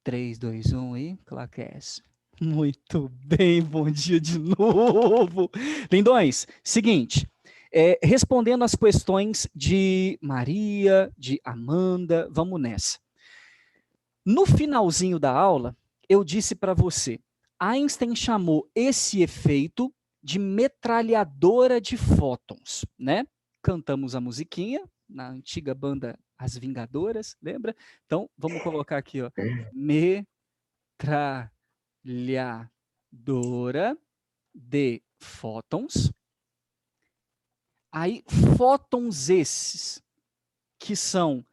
3, 2, 1 e claquece. Muito bem, bom dia de novo. Lindões, seguinte, respondendo as questões de Maria, de Amanda, vamos nessa. No finalzinho da aula, eu disse para você, Einstein chamou esse efeito de metralhadora de fótons, né? Cantamos a musiquinha na antiga banda As Vingadoras, lembra? Então, vamos colocar aqui, ó, metralhadora de fótons. Aí, fótons esses, que são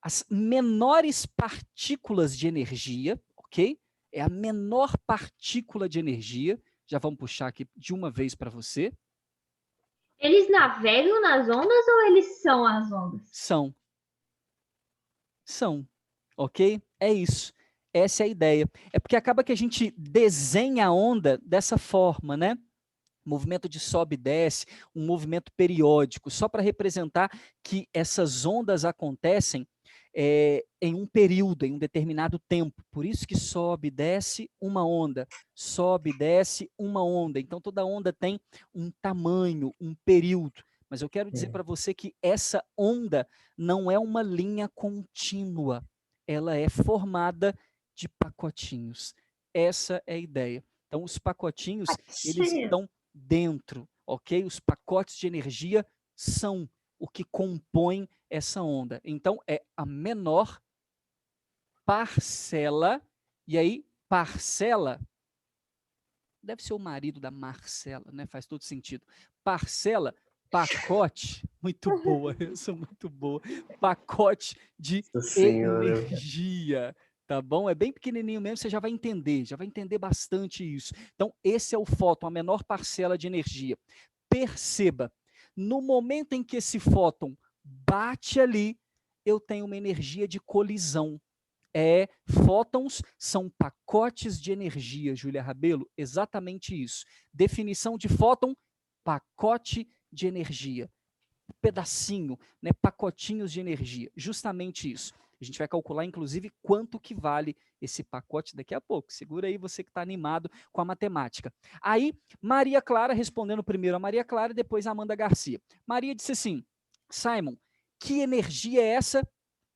as menores partículas de energia, ok? É a menor partícula de energia. Já vamos puxar aqui de uma vez para você. Eles navegam nas ondas ou eles são as ondas? São, ok? É isso. Essa é a ideia. É porque acaba que a gente desenha a onda dessa forma, né? Movimento de sobe e desce, um movimento periódico, só para representar que essas ondas acontecem em um período, em um determinado tempo. Por isso que sobe e desce uma onda, sobe e desce uma onda. Então toda onda tem um tamanho, um período. Mas eu quero dizer para você que essa onda não é uma linha contínua, ela é formada de pacotinhos. Essa é a ideia. Então os pacotinhos, eles estão dentro, ok? Os pacotes de energia são o que compõe essa onda. Então, é a menor parcela, e aí, parcela, deve ser o marido da Marcela, né? Faz todo sentido. Parcela, pacote, muito boa, essa é muito boa. Pacote de Nossa senhora. energia, tá bom? É bem pequenininho mesmo, você já vai entender bastante isso. Então, esse é o fóton, a menor parcela de energia. Perceba, no momento em que esse fóton bate ali, eu tenho uma energia de colisão. Fótons são pacotes de energia, Júlia Rabelo, exatamente isso. Definição de fóton, pacote de energia. Pedacinho, né, pacotinhos de energia, justamente isso. A gente vai calcular, inclusive, quanto que vale esse pacote daqui a pouco. Segura aí você que está animado com a matemática. Aí, Maria Clara, respondendo primeiro a Maria Clara e depois a Amanda Garcia. Maria disse assim, Simon, que energia é essa?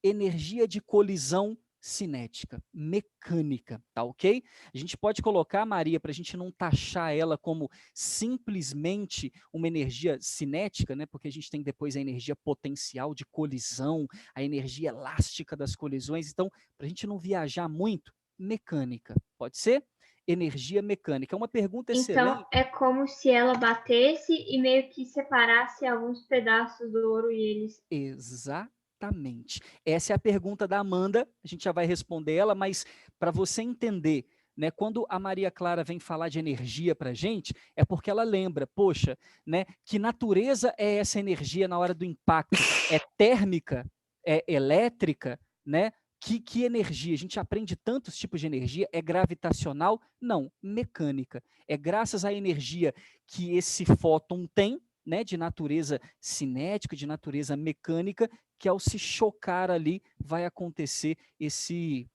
Energia de colisão cinética, mecânica, tá ok? A gente pode colocar, Maria, para a gente não taxar ela como simplesmente uma energia cinética, né? Porque a gente tem depois a energia potencial de colisão, a energia elástica das colisões. Então, para a gente não viajar muito, mecânica, pode ser? Energia mecânica. É uma pergunta excelente. Então, é como se ela batesse e meio que separasse alguns pedaços do ouro e eles... Exatamente. Essa é a pergunta da Amanda, a gente já vai responder ela, mas para você entender, né, quando a Maria Clara vem falar de energia para a gente, é porque ela lembra, poxa, né, que natureza é essa energia na hora do impacto? É térmica? É elétrica? Né? Que energia? A gente aprende tantos tipos de energia, é gravitacional? Não, mecânica. É graças à energia que esse fóton tem, né, de natureza cinética, de natureza mecânica, que ao se chocar ali vai acontecer esse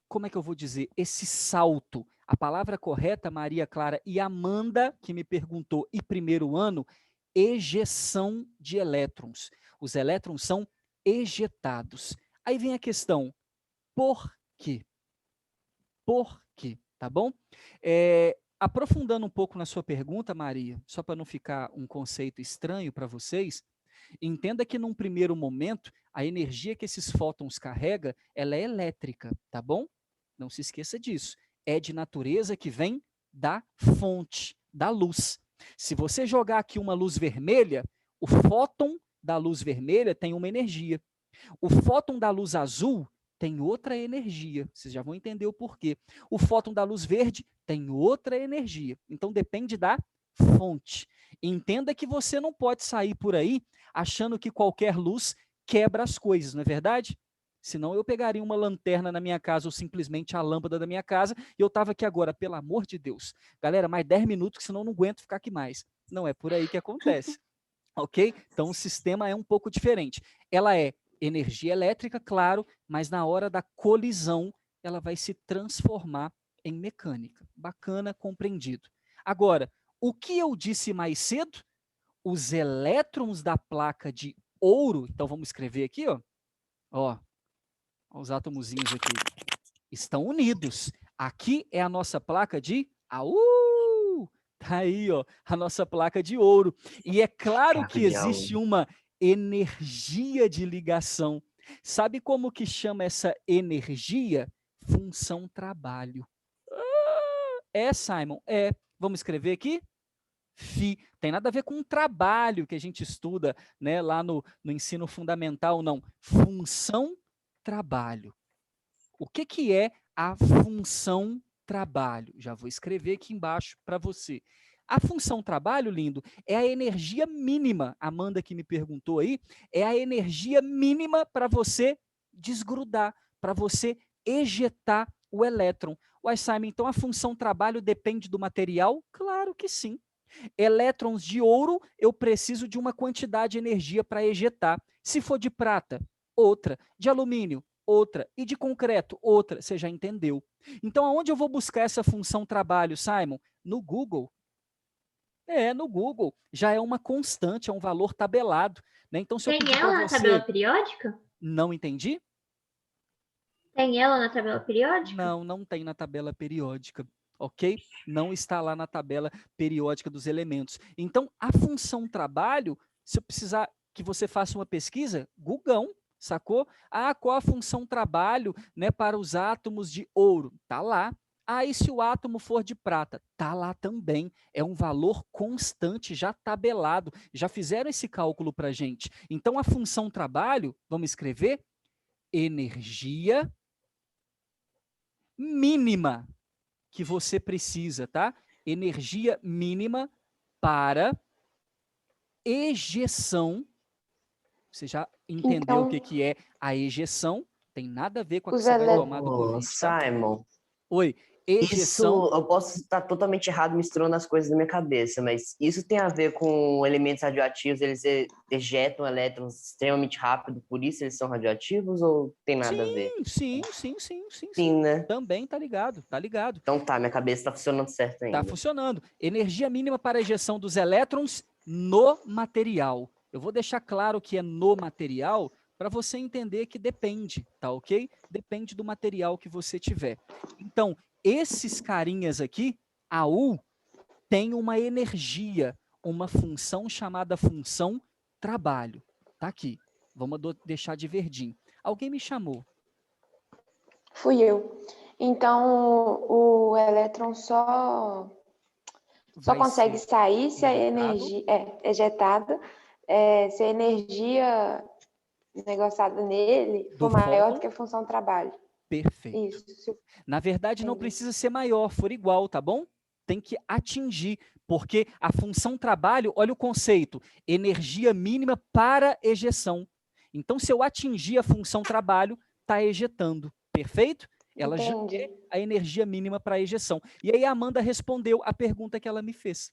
como é que eu vou dizer, esse salto. A palavra correta, Maria Clara e Amanda, que me perguntou, e primeiro ano, ejeção de elétrons. Os elétrons são ejetados. Aí vem a questão, por quê? Por quê? Tá bom? Aprofundando um pouco na sua pergunta, Maria, só para não ficar um conceito estranho para vocês, entenda que num primeiro momento, a energia que esses fótons carrega, ela é elétrica, tá bom? Não se esqueça disso. É de natureza que vem da fonte, da luz. Se você jogar aqui uma luz vermelha, o fóton da luz vermelha tem uma energia. O fóton da luz azul tem outra energia. Vocês já vão entender o porquê. O fóton da luz verde tem outra energia. Então depende da fonte. Entenda que você não pode sair por aí achando que qualquer luz quebra as coisas, não é verdade? Senão eu pegaria uma lanterna na minha casa ou simplesmente a lâmpada da minha casa e eu estava aqui agora, pelo amor de Deus. Galera, mais 10 minutos, que senão eu não aguento ficar aqui mais. Não é por aí que acontece. Ok? Então o sistema é um pouco diferente. Ela é Energia elétrica, claro, mas na hora da colisão, ela vai se transformar em mecânica. Bacana, compreendido. Agora, o que eu disse mais cedo? Os elétrons da placa de ouro, então vamos escrever aqui, ó, os átomozinhos aqui, estão unidos. Aqui é a nossa placa de tá aí, ó, a nossa placa de ouro. E é claro que existe uma energia de ligação. Sabe como que chama essa energia? Função trabalho. Simon? Vamos escrever aqui? Φ. Tem nada a ver com um trabalho que a gente estuda, né, lá no ensino fundamental, não. Função trabalho. O que é a função trabalho? Já vou escrever aqui embaixo para você. A função trabalho, lindo, é a energia mínima. Amanda que me perguntou aí, é a energia mínima para você desgrudar, para você ejetar o elétron. Uai, Simon, então a função trabalho depende do material? Claro que sim. Elétrons de ouro, eu preciso de uma quantidade de energia para ejetar. Se for de prata, outra. De alumínio, outra. E de concreto, outra. Você já entendeu. Então, aonde eu vou buscar essa função trabalho, Simon? No Google. No Google. Já é uma constante, é um valor tabelado. Né? Então, se eu Tem pedir para ela na você... tabela periódica? Não entendi? Tem ela na tabela periódica? Não, não tem na tabela periódica, ok? Não está lá na tabela periódica dos elementos. Então, a função trabalho, se eu precisar que você faça uma pesquisa, Gugão, sacou? Qual a função trabalho, né, para os átomos de ouro? Tá lá. E se o átomo for de prata? Tá lá também. É um valor constante, já tabelado. Já fizeram esse cálculo para gente. Então, a função trabalho, vamos escrever, energia mínima que você precisa, tá? Energia mínima para ejeção. Você já entendeu o Então, que é a ejeção? Tem nada a ver com a que os você vai elétrons. tomar do Covid, tá? Simon, Oi, isso ejeção. eu posso estar totalmente errado misturando as coisas na minha cabeça, mas isso tem a ver com elementos radioativos, eles ejetam elétrons extremamente rápido, por isso eles são radioativos ou tem nada a ver? Sim. Né? Também tá ligado, tá ligado. Então tá, minha cabeça tá funcionando certo ainda. Tá funcionando. Energia mínima para ejeção dos elétrons no material. Eu vou deixar claro que é no material para você entender que depende, tá ok? Depende do material que você tiver. Então, esses carinhas aqui, a U, tem uma energia, uma função chamada função trabalho. Tá aqui. Vamos deixar de verdinho. Alguém me chamou. Fui eu. Então, o elétron só consegue sair se a energia é ejetada, se a energia negociada nele for maior do que a função trabalho. Perfeito. Isso. Na verdade, não precisa ser maior, for igual, tá bom? Tem que atingir, porque a função trabalho, olha o conceito, energia mínima para ejeção. Então, se eu atingir a função trabalho, está ejetando, perfeito? Ela já é a energia mínima para ejeção. E aí a Amanda respondeu a pergunta que ela me fez.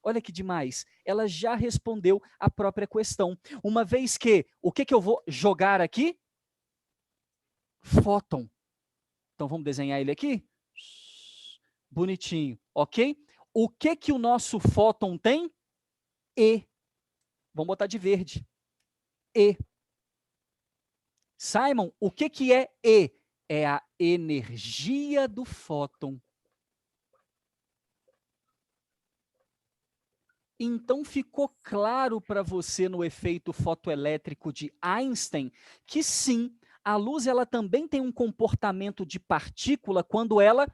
Olha que demais, ela já respondeu a própria questão. Uma vez que, o que eu vou jogar aqui? Fóton. Então vamos desenhar ele aqui? Bonitinho, ok? O que o nosso fóton tem? E. Vamos botar de verde. E. Simon, o que é E? É a energia do fóton. Então ficou claro para você no efeito fotoelétrico de Einstein que sim, a luz ela também tem um comportamento de partícula quando ela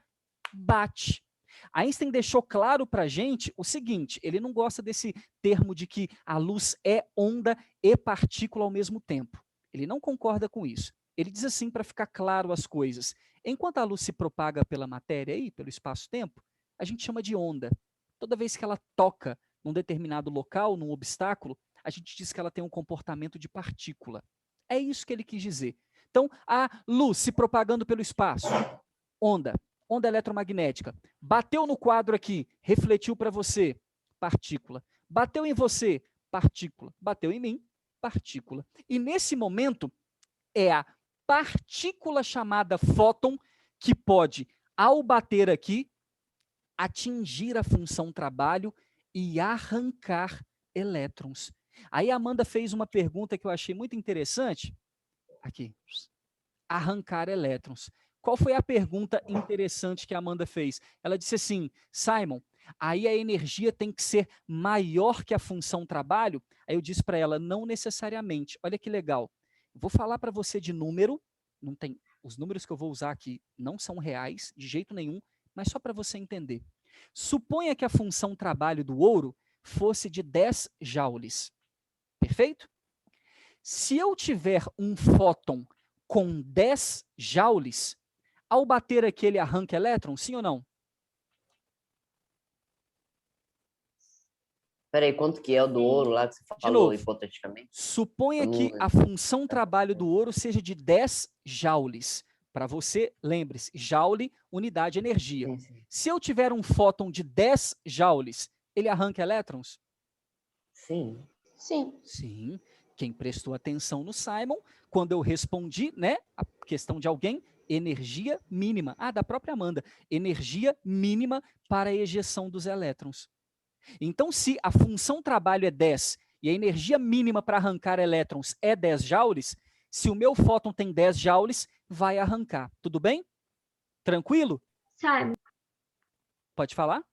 bate. Einstein deixou claro para a gente o seguinte, ele não gosta desse termo de que a luz é onda e partícula ao mesmo tempo. Ele não concorda com isso. Ele diz assim para ficar claro as coisas. Enquanto a luz se propaga pela matéria aí, pelo espaço-tempo, a gente chama de onda. Toda vez que ela toca num determinado local, num obstáculo, a gente diz que ela tem um comportamento de partícula. É isso que ele quis dizer. Então, a luz se propagando pelo espaço, onda eletromagnética, bateu no quadro aqui, refletiu para você, partícula. Bateu em você, partícula. Bateu em mim, partícula. E nesse momento, é a partícula chamada fóton que pode, ao bater aqui, atingir a função trabalho e arrancar elétrons. Aí a Amanda fez uma pergunta que eu achei muito interessante. Aqui. Arrancar elétrons. Qual foi a pergunta interessante que a Amanda fez? Ela disse assim, Simon, aí a energia tem que ser maior que a função trabalho? Aí eu disse para ela, não necessariamente. Olha que legal. Vou falar para você de número, não tem, os números que eu vou usar aqui não são reais, de jeito nenhum, mas só para você entender. Suponha que a função trabalho do ouro fosse de 10 joules. Perfeito? Se eu tiver um fóton com 10 joules, ao bater aqui ele arranca elétron, sim ou não? Peraí, quanto que é o do ouro lá que você De falou, novo, hipoteticamente? suponha que a função trabalho do ouro seja de 10 joules. Para você, lembre-se, joule, unidade de energia. Sim, sim. Se eu tiver um fóton de 10 joules, ele arranca elétrons? Sim. Sim. Sim. Quem prestou atenção no Simon, quando eu respondi, né, a questão de alguém, energia mínima. Ah, da própria Amanda. Energia mínima para a ejeção dos elétrons. Então, se a função trabalho é 10 e a energia mínima para arrancar elétrons é 10 joules, se o meu fóton tem 10 joules, vai arrancar. Tudo bem? Tranquilo? Simon, Pode falar?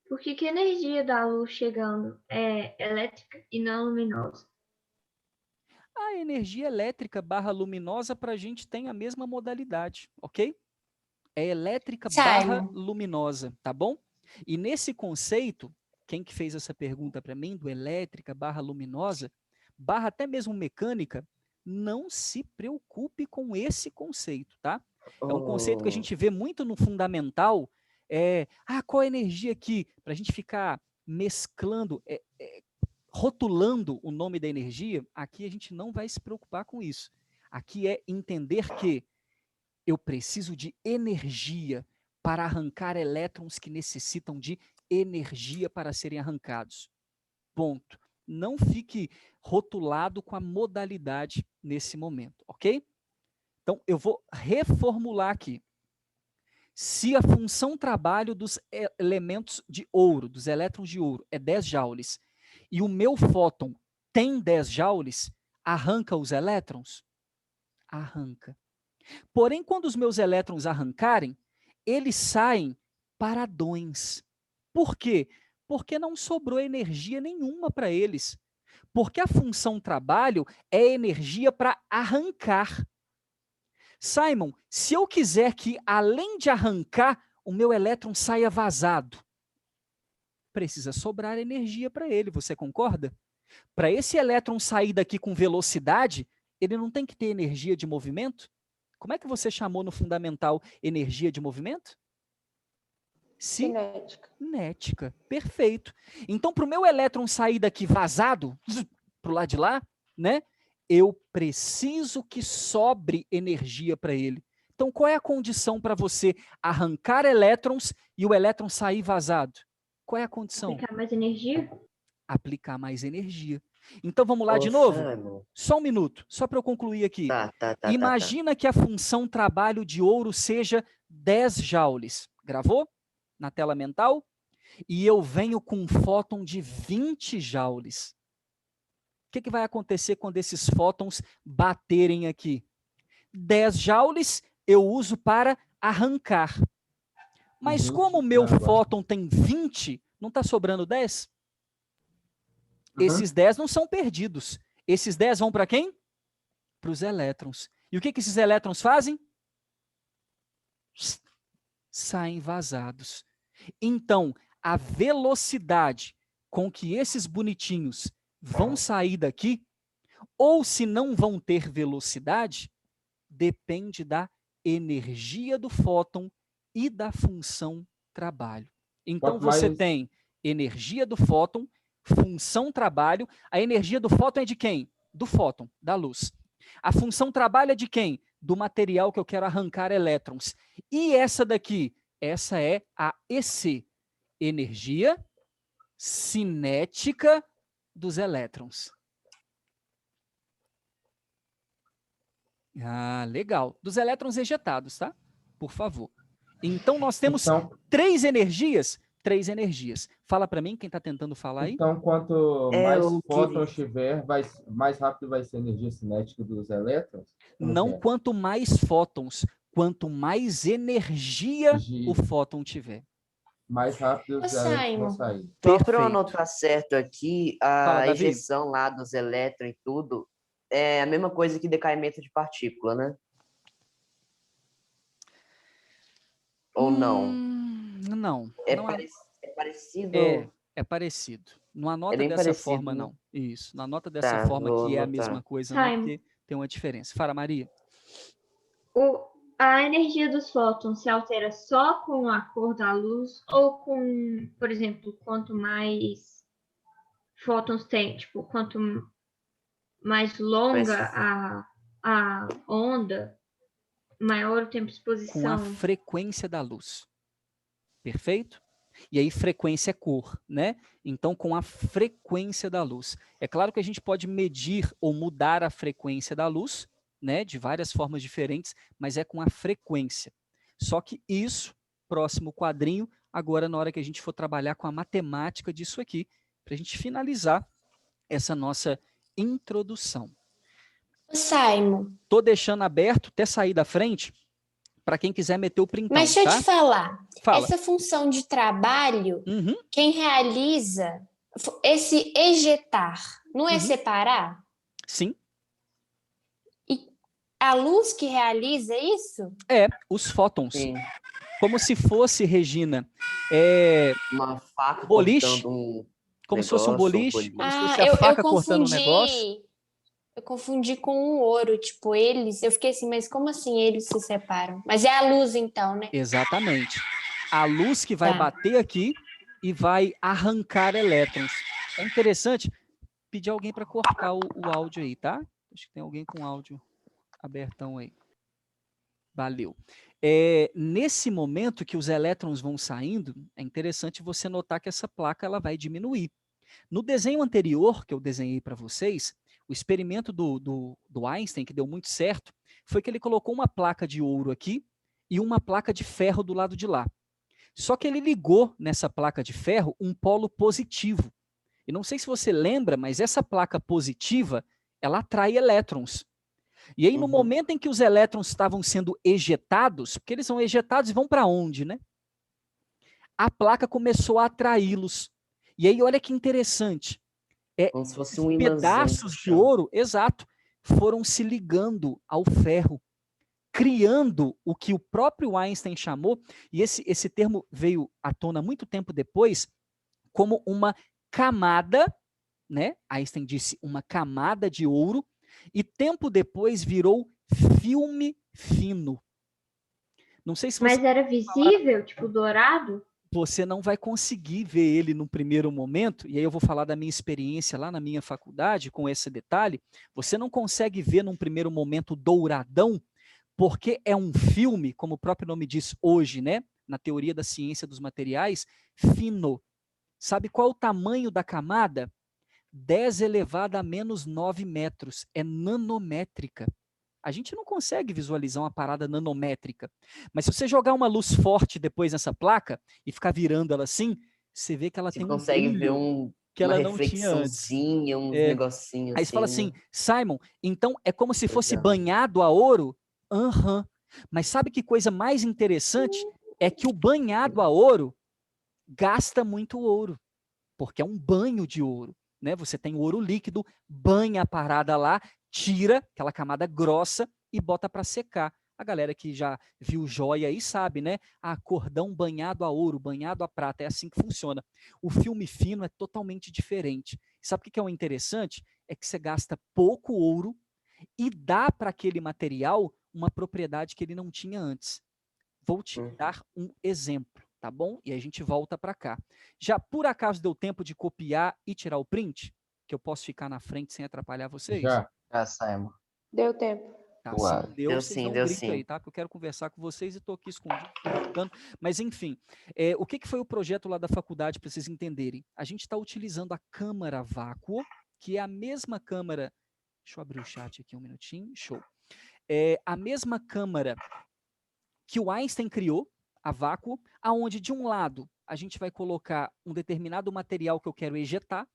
por que que a energia da luz chegando é elétrica e não luminosa? A energia elétrica barra luminosa para a gente tem a mesma modalidade, ok? É elétrica barra Simon. luminosa, tá bom? E nesse conceito, quem que fez essa pergunta para mim, do elétrica barra luminosa, barra até mesmo mecânica, não se preocupe com esse conceito, tá? É um conceito que a gente vê muito no fundamental, qual a energia aqui? Para a gente ficar mesclando, rotulando o nome da energia, aqui a gente não vai se preocupar com isso. Aqui é entender que eu preciso de energia para arrancar elétrons que necessitam de energia para serem arrancados. Ponto. Não fique rotulado com a modalidade nesse momento, ok? Então, eu vou reformular aqui. Se a função trabalho dos elementos de ouro, dos elétrons de ouro, é 10 joules, e o meu fóton tem 10 joules, arranca os elétrons? Arranca. Porém, quando os meus elétrons arrancarem, eles saem paradões. Por quê? Porque não sobrou energia nenhuma para eles. Porque a função trabalho é energia para arrancar. Simon, se eu quiser que, além de arrancar, o meu elétron saia vazado, precisa sobrar energia para ele, você concorda? Para esse elétron sair daqui com velocidade, ele não tem que ter energia de movimento? Como é que você chamou no fundamental energia de movimento? Cinética. Cinética. Perfeito. Então, para o meu elétron sair daqui vazado, para o lado de lá, né? Eu preciso que sobre energia para ele. Então, qual é a condição para você arrancar elétrons e o elétron sair vazado? Qual é a condição? Aplicar mais energia? Aplicar mais energia. Então, vamos lá de novo? Simon. Só um minuto, só para eu concluir aqui. Tá. Imagina que a função trabalho de ouro seja 10 joules. Gravou? Na tela mental? E eu venho com um fóton de 20 joules. O que vai acontecer quando esses fótons baterem aqui? 10 joules eu uso para arrancar. Mas como o meu fóton tem 20, não está sobrando 10? Esses 10 não são perdidos. Esses 10 vão para quem? Para os elétrons. E o que esses elétrons fazem? Saem vazados. Então, a velocidade com que esses bonitinhos vão sair daqui, ou se não vão ter velocidade, depende da energia do fóton e da função trabalho. Então, você tem energia do fóton, função trabalho. A energia do fóton é de quem? Do fóton, da luz. A função trabalho é de quem? Do material que eu quero arrancar elétrons. E essa daqui? Essa é a EC, energia cinética dos elétrons. Ah, legal. Dos elétrons ejetados, tá? Por favor. Então, nós temos Então, três energias. Três energias. Fala para mim, quem está tentando falar aí. então, quanto mais Eu fótons queria... tiver, mais rápido vai ser a energia cinética dos elétrons? Como Não que é? quanto mais fótons, quanto mais energia o Energia. fóton tiver. Mais rápido os Ô, elétrons vão Simon. sair. Só para eu Perfeito. anotar certo aqui, Fala, a Davi. ejeção lá dos elétrons e tudo é a mesma coisa que decaimento de partícula, né? Ou não? Não. É, Não é parecido? é parecido. Não anota bem dessa parecido, forma, né? não. Isso. Não anota dessa Tá, forma vou que é a anotar. mesma coisa, não, Simon. porque tem uma diferença. Fala, Maria. A energia dos fótons se altera só com a cor da luz ou com, por exemplo, quanto mais fótons tem, tipo, quanto mais longa a onda, maior o tempo de Com a exposição. frequência da luz. Perfeito? E aí, frequência é cor, né? Então, com a frequência da luz. É claro que a gente pode medir ou mudar a frequência da luz, né? De várias formas diferentes, mas é com a frequência. Só que isso, próximo quadrinho, agora na hora que a gente for trabalhar com a matemática disso aqui, para a gente finalizar essa nossa introdução. Ô, Simon, Tô deixando aberto, até sair da frente, para quem quiser meter o printão, mas deixa eu tá? te falar. Fala. Essa função de trabalho, Uhum. quem realiza esse ejetar, não é separar? Sim. E a luz que realiza isso? É, os fótons. Sim. Como se fosse, Regina, Uma faca boliche, cortando um como se fosse um negócio, boliche, como se Ah, fosse a faca cortando um negócio. eu confundi com o ouro, tipo, eu fiquei assim, mas como assim eles se separam? Mas é a luz então, né? Exatamente. A luz que vai Tá. bater aqui e vai arrancar elétrons. É interessante pedir alguém para cortar o áudio aí, tá? Acho que tem alguém com áudio abertão aí. Valeu. Nesse momento que os elétrons vão saindo, é interessante você notar que essa placa ela vai diminuir. No desenho anterior que eu desenhei para vocês, o experimento do Einstein, que deu muito certo, foi que ele colocou uma placa de ouro aqui e uma placa de ferro do lado de lá. Só que ele ligou nessa placa de ferro um polo positivo. E não sei se você lembra, mas essa placa positiva, ela atrai elétrons. E aí, no momento em que os elétrons estavam sendo ejetados, porque eles são ejetados e vão para onde, né? A placa começou a atraí-los. E aí, olha que interessante. como se fosse um Pedaços de ouro, exato, foram se ligando ao ferro, criando o que o próprio Einstein chamou, e esse termo veio à tona muito tempo depois, como uma camada, né? Einstein disse uma camada de ouro, e tempo depois virou filme fino. Não sei se você... Mas era visível, tipo, dourado? Você não vai conseguir ver ele no primeiro momento, e aí eu vou falar da minha experiência lá na minha faculdade com esse detalhe, você não consegue ver num primeiro momento douradão, porque é um filme, como o próprio nome diz hoje, né, na teoria da ciência dos materiais, fino. Sabe qual é o tamanho da camada? 10 elevado a menos 9 metros, é nanométrica. A gente não consegue visualizar uma parada nanométrica. Mas se você jogar uma luz forte depois nessa placa e ficar virando ela assim, você vê que ela Você tem um consegue ver brilho que uma ela não tinha antes. reflexãozinha, uns negocinhos Aí você fala assim, né? Simon, então é como se fosse Legal. banhado a ouro? Aham. Mas sabe que coisa mais interessante? É que o banhado a ouro gasta muito ouro, porque é um banho de ouro. Né? Você tem ouro líquido, banha a parada lá, tira aquela camada grossa e bota para secar. A galera que já viu joia aí sabe, né? Ah, cordão banhado a ouro, banhado a prata, é assim que funciona. O filme fino é totalmente diferente. Sabe o que é o interessante? É que você gasta pouco ouro e dá para aquele material uma propriedade que ele não tinha antes. Vou te dar um exemplo, tá bom? E a gente volta para cá. Já por acaso deu tempo de copiar e tirar o print? Que eu posso ficar na frente sem atrapalhar vocês? Já. Simon. Deu tempo. Tá, Boa. se não deu, Deu vocês sim, dão um deu grito sim. aí, tá? Que eu quero conversar com vocês e tô aqui escondido, brincando. Mas enfim, o que foi o projeto lá da faculdade para vocês entenderem? A gente está utilizando a câmara vácuo, que é a mesma câmara... Deixa eu abrir o chat aqui um minutinho. Show. a mesma câmara que o Einstein criou, a vácuo, aonde de um lado a gente vai colocar um determinado material que eu quero ejetar,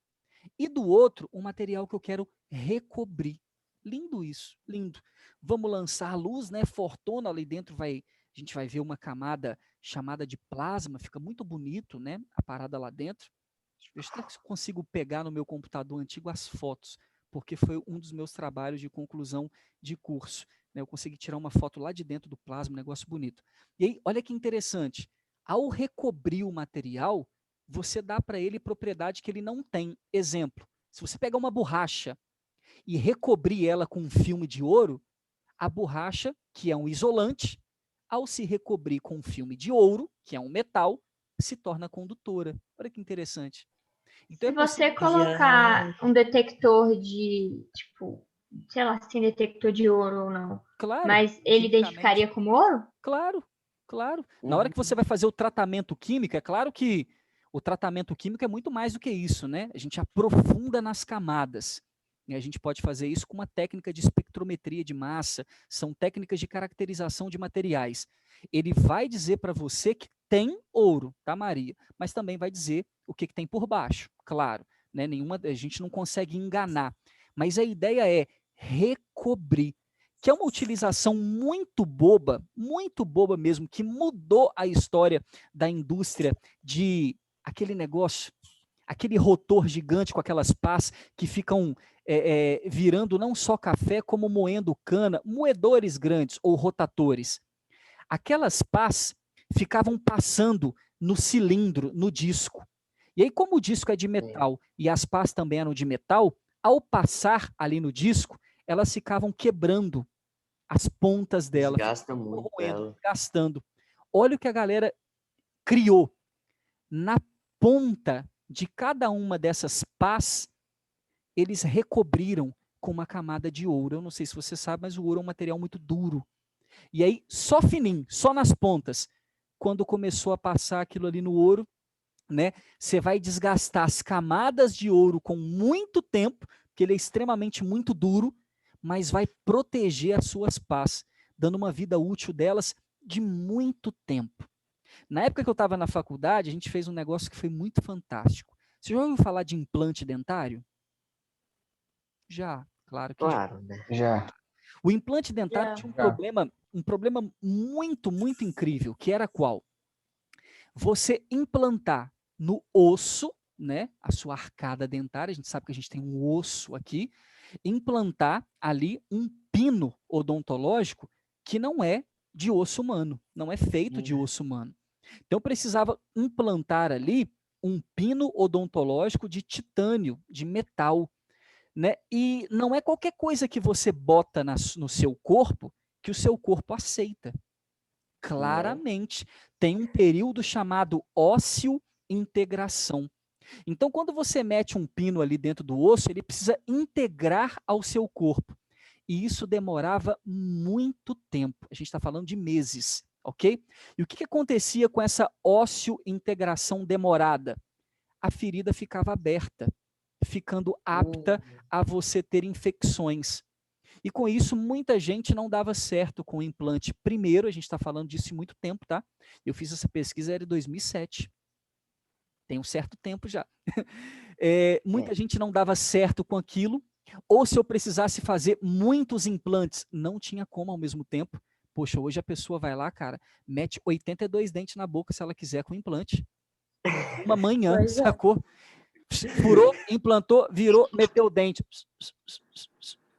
e do outro, um material que eu quero recobrir. Lindo isso, lindo. Vamos lançar luz, né? Fortona ali dentro a gente vai ver uma camada chamada de plasma, fica muito bonito, né? A parada lá dentro. Eu até consigo pegar no meu computador antigo as fotos, porque foi um dos meus trabalhos de conclusão de curso. Né? Eu consegui tirar uma foto lá de dentro do plasma, um negócio bonito. E aí, olha que interessante. Ao recobrir o material, você dá para ele propriedade que ele não tem. Exemplo, se você pegar uma borracha e recobrir ela com um filme de ouro, a borracha, que é um isolante, ao se recobrir com um filme de ouro, que é um metal, se torna condutora. Olha que interessante. Então, Se você colocar um detector de, tipo, sei lá, se tem detector de ouro ou não, claro, mas ele quimicamente, identificaria como ouro? Claro, claro. Na hora que você vai fazer o tratamento químico, é claro que o tratamento químico é muito mais do que isso, né? A gente aprofunda nas camadas. E a gente pode fazer isso com uma técnica de espectrometria de massa, são técnicas de caracterização de materiais. Ele vai dizer para você que tem ouro, tá, Maria? Mas também vai dizer o que tem por baixo, claro. Né? A gente não consegue enganar. Mas a ideia é recobrir, que é uma utilização muito boba mesmo, que mudou a história da indústria de aquele negócio, aquele rotor gigante com aquelas pás que ficam virando não só café, como moendo cana, moedores grandes ou rotatores. Aquelas pás ficavam passando no cilindro, no disco. E aí, como o disco é de metal e as pás também eram de metal, ao passar ali no disco, elas ficavam quebrando as pontas dela, Desgasta muito roendo, ela. gastando. Olha o que a galera criou. Na ponta de cada uma dessas pás, eles recobriram com uma camada de ouro. Eu não sei se você sabe, mas o ouro é um material muito duro. E aí, só fininho, só nas pontas, quando começou a passar aquilo ali no ouro, né, você vai desgastar as camadas de ouro com muito tempo, porque ele é extremamente muito duro, mas vai proteger as suas pás, dando uma vida útil delas de muito tempo. Na época que eu estava na faculdade, a gente fez um negócio que foi muito fantástico. Você já ouviu falar de implante dentário? Já, claro que já. Claro, né? Já. O implante dentário tinha Já. um problema muito, muito incrível, que era qual? Você implantar no osso, né, a sua arcada dentária, a gente sabe que a gente tem um osso aqui, implantar ali um pino odontológico que não é de osso humano, não é feito de osso humano. Então eu precisava implantar ali um pino odontológico de titânio, de metal, né? E não é qualquer coisa que você bota no seu corpo que o seu corpo aceita. Claramente tem um período chamado ósseo-integração. Então, quando você mete um pino ali dentro do osso, ele precisa integrar ao seu corpo. E isso demorava muito tempo. A gente está falando de meses, ok? E o que acontecia com essa ósseo-integração demorada? A ferida ficava aberta, ficando apta a você ter infecções. E com isso, muita gente não dava certo com o implante. Primeiro, a gente está falando disso em muito tempo, tá? Eu fiz essa pesquisa, era em 2007. Tem um certo tempo já. Muita gente não dava certo com aquilo, ou se eu precisasse fazer muitos implantes, não tinha como ao mesmo tempo. Poxa, hoje a pessoa vai lá, cara, mete 82 dentes na boca se ela quiser com implante. Uma manhã, Pois é. sacou? Furou, implantou, virou, meteu o dente.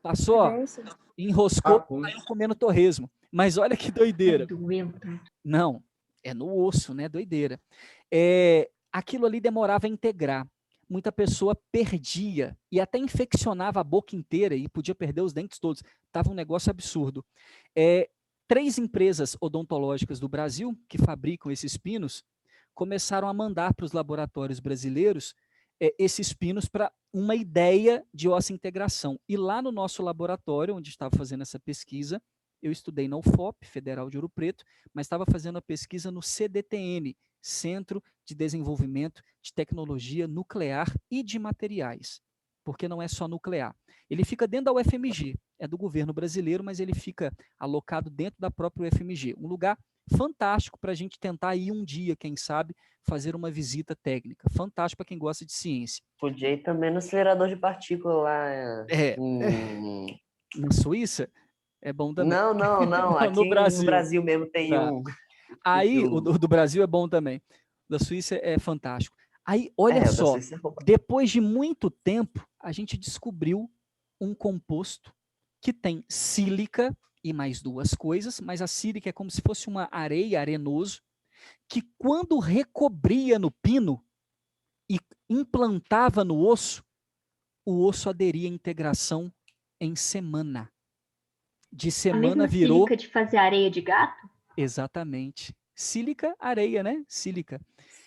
Passou, ó, enroscou, saiu comendo torresmo. Mas olha que doideira. Não, é no osso, né? Doideira. Aquilo ali demorava a integrar. Muita pessoa perdia e até infeccionava a boca inteira e podia perder os dentes todos. Tava um negócio absurdo. 3 empresas odontológicas do Brasil que fabricam esses pinos começaram a mandar para os laboratórios brasileiros esses pinos para uma ideia de osso-integração. E lá no nosso laboratório, onde estava fazendo essa pesquisa, eu estudei na UFOP, Federal de Ouro Preto, mas estava fazendo a pesquisa no CDTN, Centro de Desenvolvimento de Tecnologia Nuclear e de Materiais, porque não é só nuclear. Ele fica dentro da UFMG, é do governo brasileiro, mas ele fica alocado dentro da própria UFMG. Um lugar fantástico para a gente tentar ir um dia, quem sabe, fazer uma visita técnica. Fantástico para quem gosta de ciência. Podia ir também no acelerador de partícula lá. Na Suíça, é bom também. Não. Aqui no Brasil mesmo tem Tá. um. Aí, o do Brasil é bom também. O da Suíça é fantástico. Aí, olha só, depois de muito tempo, a gente descobriu um composto que tem sílica e mais duas coisas, mas a sílica é como se fosse uma areia, arenoso, que quando recobria no pino e implantava no osso, o osso aderia à integração em semana. De semana virou... sílica de fazer areia de gato? Exatamente. Sílica, areia, né? Sílica.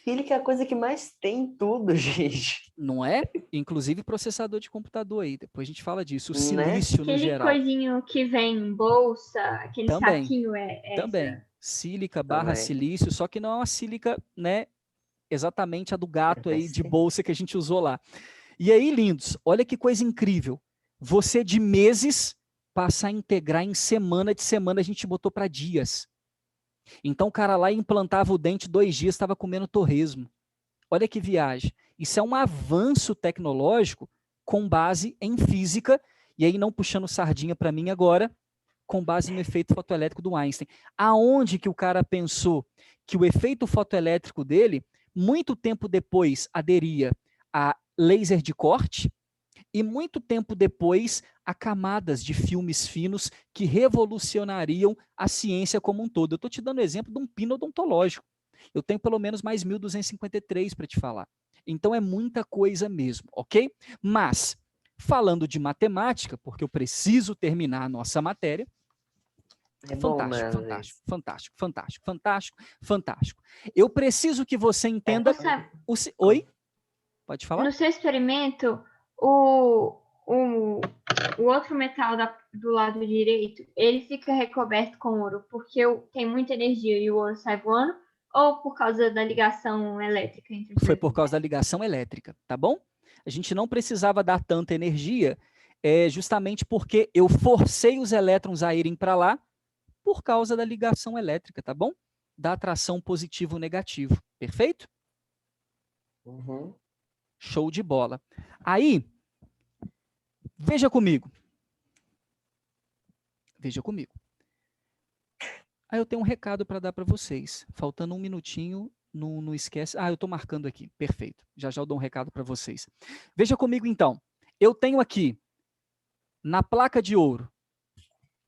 Sílica é a coisa que mais tem em tudo, gente. Não é? Inclusive processador de computador aí. Depois a gente fala disso. O Né? silício no Aquele geral. coisinho que vem em bolsa, aquele Também. saquinho Também. Sílica barra Também. silício, só que não é uma sílica, né? Exatamente a do gato aí de bolsa que a gente usou lá. E aí, lindos, olha que coisa incrível. Você de meses passa a integrar em semana, de semana a gente botou para dias. Então o cara lá implantava o dente 2 dias, estava comendo torresmo. Olha que viagem. Isso é um avanço tecnológico com base em física, e aí não puxando sardinha para mim agora, com base no efeito fotoelétrico do Einstein. Aonde que o cara pensou que o efeito fotoelétrico dele, muito tempo depois, aderia a laser de corte, e muito tempo depois a camadas de filmes finos que revolucionariam a ciência como um todo. Eu estou te dando exemplo de um pino odontológico. Eu tenho pelo menos mais 1253 para te falar. Então é muita coisa mesmo, ok? Mas, falando de matemática, porque eu preciso terminar a nossa matéria, É bom, fantástico, né, fantástico, fantástico, fantástico, fantástico, fantástico. Eu preciso que você entenda... Oi? Pode falar? No seu experimento, o outro metal do lado direito, ele fica recoberto com ouro porque tem muita energia e o ouro sai voando, ou por causa da ligação elétrica entre os Foi dois por causa da metais? ligação elétrica, tá bom? A gente não precisava dar tanta energia, justamente porque eu forcei os elétrons a irem para lá por causa da ligação elétrica, tá bom? Da atração positivo ou negativo, perfeito? Uhum. Show de bola. Aí, veja comigo. Veja comigo. Aí eu tenho um recado para dar para vocês. Faltando um minutinho, não esquece. Eu estou marcando aqui. Perfeito. Já eu dou um recado para vocês. Veja comigo, então. Eu tenho aqui, na placa de ouro,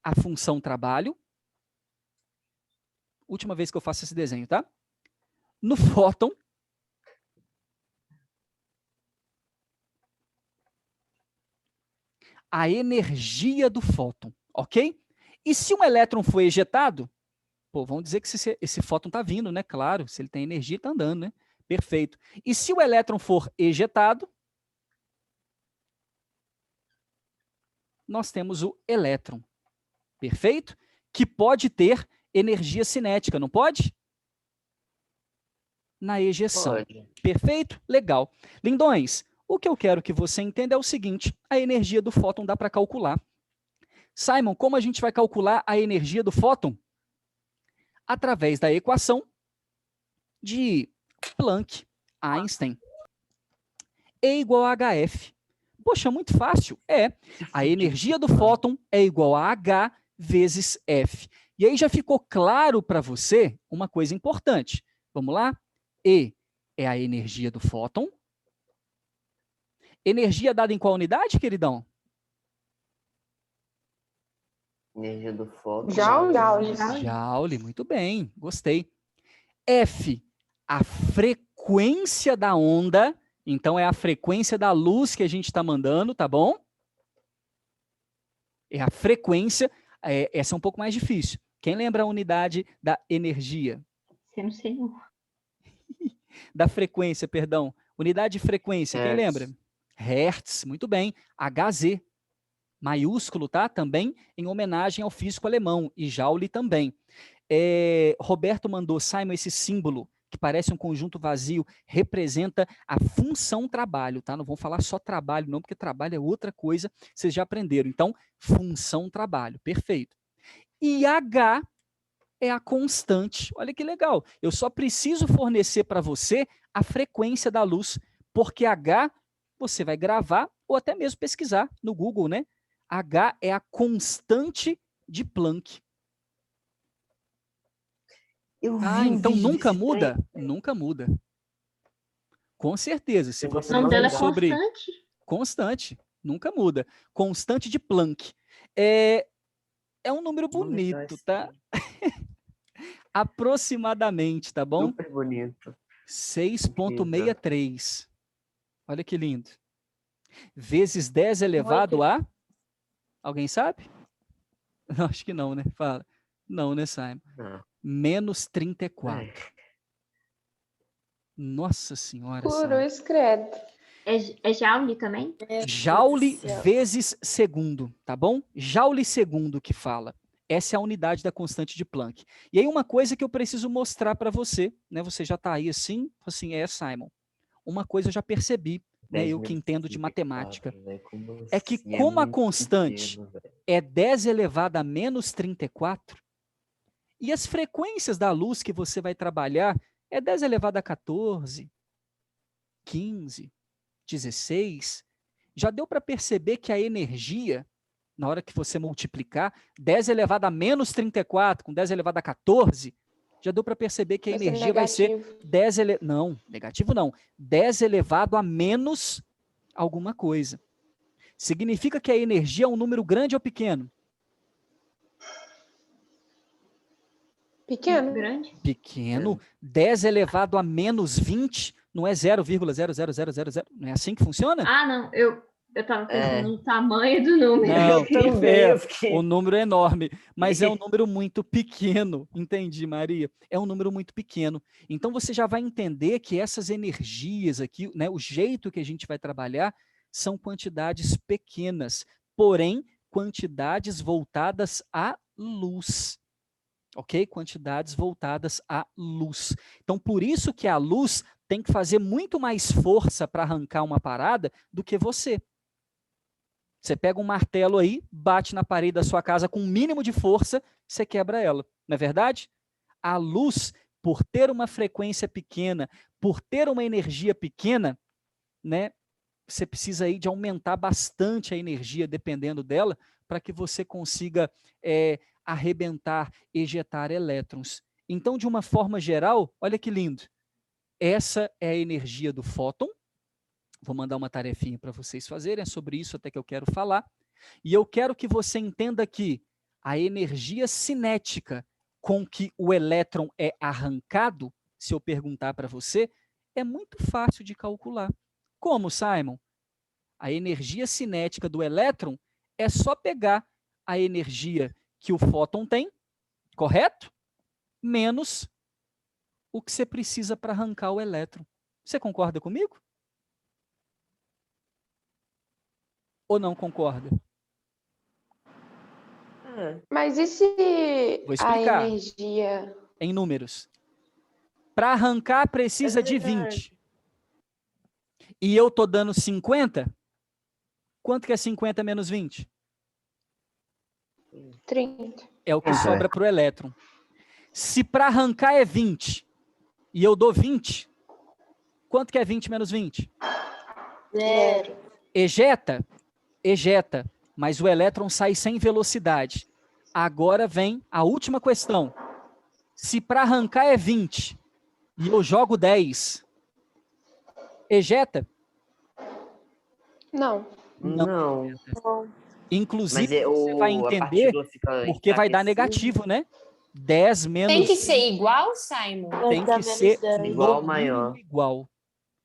a função trabalho. Última vez que eu faço esse desenho, tá? No fóton, a energia do fóton, ok? E se um elétron for ejetado, vamos dizer que esse fóton está vindo, né? Claro, se ele tem energia, está andando, né? Perfeito. E se o elétron for ejetado, nós temos o elétron, perfeito? Que pode ter energia cinética, não pode? Na ejeção. Pode. Perfeito? Legal. Lindões, o que eu quero que você entenda é o seguinte, a energia do fóton dá para calcular. Simon, como a gente vai calcular a energia do fóton? Através da equação de Planck, Einstein. E igual a HF. Poxa, muito fácil. A energia do fóton é igual a H vezes F. E aí já ficou claro para você uma coisa importante. Vamos lá? E é a energia do fóton. Energia dada em qual unidade, queridão? Energia do fóton. Joule, muito bem, gostei. F, a frequência da onda, então é a frequência da luz que a gente está mandando, tá bom? É a frequência, essa é um pouco mais difícil. Quem lembra a unidade da energia? Eu não sei não. Da frequência, perdão. Unidade de frequência, quem lembra? Hertz, muito bem. Hz, maiúsculo, tá? Também em homenagem ao físico alemão, e Joule também. Roberto mandou, Simon, esse símbolo que parece um conjunto vazio, representa a função trabalho, tá? Não vou falar só trabalho não, porque trabalho é outra coisa, vocês já aprenderam. Então, função trabalho, perfeito. E H é a constante. Olha que legal. Eu só preciso fornecer para você a frequência da luz, porque H você vai gravar ou até mesmo pesquisar no Google, né? H é a constante de Planck. Eu vi Ah, um então vídeo nunca desse muda? trem. Nunca muda. Com certeza. Se Eu você O nome não dela é falar sobre constante? constante, nunca muda. Constante de Planck. É um número Vou ver se eu bonito, tá? assisto. Aproximadamente, tá bom? Super bonito. 6,63. Olha que lindo. Vezes 10 elevado a... Alguém sabe? Não, acho que não, né? Fala. Não, né, Simon? Não. Menos 34. É. Nossa senhora, Simon. Cruz credo. É Joule também? Joule vezes segundo, tá bom? Joule segundo que fala. Essa é a unidade da constante de Planck. E aí uma coisa que eu preciso mostrar para você, né? Você já está aí assim, Simon. Uma coisa eu já percebi, né? Eu que entendo de matemática. É que como a constante é 10 elevado a menos 34, e as frequências da luz que você vai trabalhar é 10 elevado a 14, 15, 16, já deu para perceber que a energia, na hora que você multiplicar, 10 elevado a menos 34 com 10 elevado a 14, já deu para perceber que a energia vai ser 10 elevado... Não, negativo não. 10 elevado a menos alguma coisa. Significa que a energia é um número grande ou pequeno? Pequeno. Grande? Pequeno. 10 elevado a menos 20 não é 0,00000. Não é assim que funciona? Ah, não. Eu tava pensando no tamanho do número. Não, Eu também, fé. eu fiquei- O número é enorme, mas é um número muito pequeno. Entendi, Maria. É um número muito pequeno. Então você já vai entender que essas energias aqui, né, o jeito que a gente vai trabalhar, são quantidades pequenas, porém quantidades voltadas à luz. Ok? Quantidades voltadas à luz. Então, por isso que a luz tem que fazer muito mais força para arrancar uma parada do que você. Você pega um martelo aí, bate na parede da sua casa com um mínimo de força, você quebra ela. Não é verdade? A luz, por ter uma frequência pequena, por ter uma energia pequena, né, você precisa aí de aumentar bastante a energia, dependendo dela, para que você consiga arrebentar, ejetar elétrons. Então, de uma forma geral, olha que lindo. Essa é a energia do fóton. Vou mandar uma tarefinha para vocês fazerem, é sobre isso até que eu quero falar. E eu quero que você entenda que a energia cinética com que o elétron é arrancado, se eu perguntar para você, é muito fácil de calcular. Como, Simon? A energia cinética do elétron é só pegar a energia que o fóton tem, correto? Menos o que você precisa para arrancar o elétron. Você concorda comigo? Ou não concorda? Mas e se Vou a explicar. energia... Em números. Para arrancar precisa de verdade. 20. E eu estou dando 50? Quanto que é 50 menos 20? 30. É o que É. sobra para o elétron. Se para arrancar é 20 e eu dou 20, quanto que é 20 menos 20? 0. Ejeta? Ejeta, mas o elétron sai sem velocidade. Agora vem a última questão. Se para arrancar é 20 e eu jogo 10, ejeta? Não. Não. Inclusive, Mas você vai a entender partícula fica porque vai dar enfraquecida. negativo, né? 10 menos... Tem que ser igual, Simon? Tem que ser Igual, no maior. mínimo igual.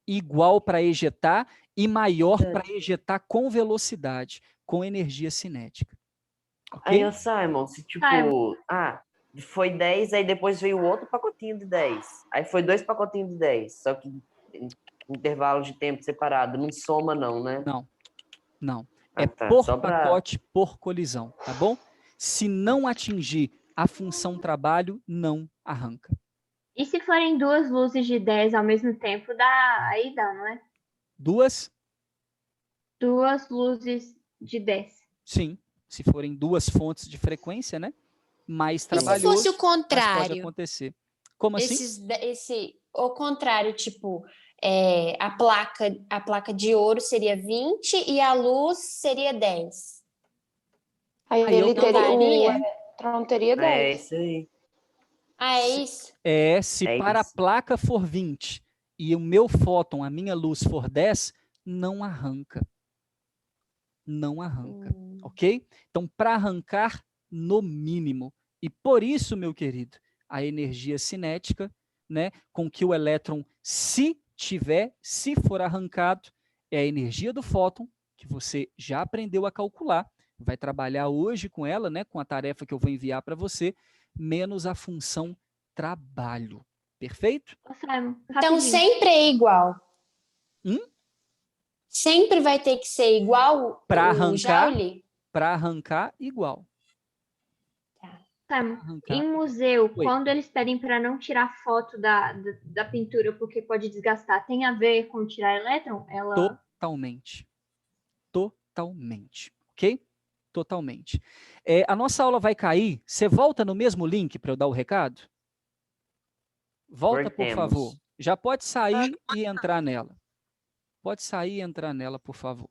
Igual para ejetar e maior para ejetar com velocidade, com energia cinética. Aí, Ok? ô Simon, se tipo, Simon. foi 10, aí depois veio outro pacotinho de 10. Aí foi 2 pacotinhos de 10. Só que em intervalo de tempo separado. Não soma, não, né? Não, não. Ah, É tá. por Só pra- pacote, por colisão, tá bom? Se não atingir a função trabalho, não arranca. E se forem duas luzes de 10 ao mesmo tempo, aí dá, não é? Duas? Duas luzes de 10. Sim. Se forem duas fontes de frequência, né? Mais E se trabalhoso, fosse o mas pode contrário? acontecer. Como assim? O contrário, tipo, a placa de ouro seria 20 e a luz seria 10. Aí Aí eu ele teria, o daria? elétron teria É 10. isso aí. Ah, é isso? Se É para a isso. placa for 20 e o meu fóton, a minha luz for 10, não arranca. Não arranca, ok? Então, para arrancar, no mínimo. E por isso, meu querido, a energia cinética, né, com que o elétron, se for arrancado, é a energia do fóton, que você já aprendeu a calcular, vai trabalhar hoje com ela, né, com a tarefa que eu vou enviar para você, menos a função trabalho. Perfeito? Ô, Simon, Então rapidinho. sempre é igual. Hum? Sempre vai ter que ser igual Para o arrancar, Joule? igual. Simon, Arrancar. em museu, Oi. quando eles pedem para não tirar foto da pintura porque pode desgastar, tem a ver com tirar elétron? Totalmente. Totalmente. Ok? Totalmente. A nossa aula vai cair. Você volta no mesmo link para eu dar o recado? Volta, por Voltemos. favor. Já pode sair e entrar nela. Pode sair e entrar nela, por favor.